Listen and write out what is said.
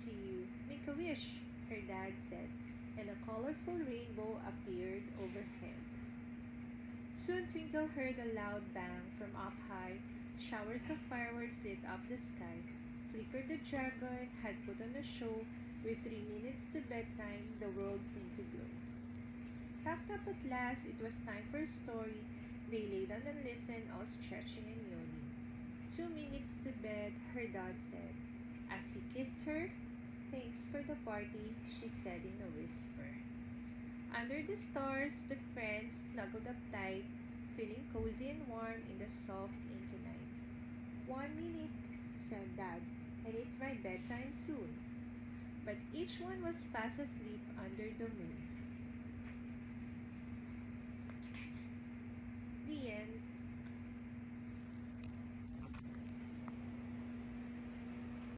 to you. Make a wish, her dad said, and a colorful rainbow appeared overhead. Soon Twinkle heard a loud bang from up high. Showers of fireworks lit up the sky. Flicker the dragon had put on a show. With 3 minutes to bedtime, the world seemed to glow. Packed up at last, it was time for a story. They lay down and listened, all stretching and yawning. 2 minutes to bed, her dad said. As he kissed her, thanks for the party, she said in a whisper. Under the stars, the friends snuggled up tight, feeling cozy and warm in the soft, inky night. 1 minute, said Dad, and it's my bedtime soon. But each one was fast asleep under the moon. The end.